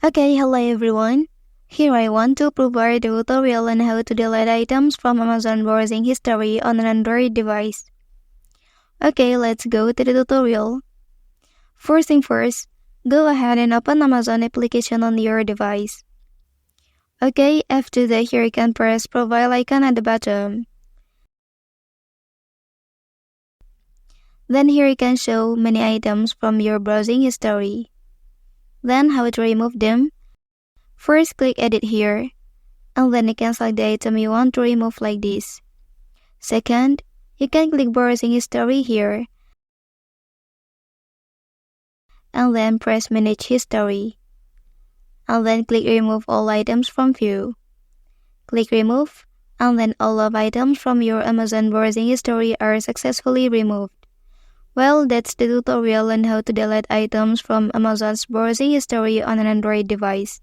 Okay, hello everyone. Here I want to provide a tutorial on how to delete items from Amazon browsing history on an Android device. Okay, let's go to the tutorial. First thing first, go ahead and open Amazon application on your device. Okay, after that here you can press profile icon at the bottom. Then here you can show many items from your browsing history. Then how to remove them? First click edit here, and then you can select the item you want to remove like this. Second, you can click browsing history here, and then press manage history, and then click remove all items from view. Click remove, and then all of items from your Amazon browsing history are successfully removed. Well, that's the tutorial on how to delete items from Amazon's browsing history on an Android device.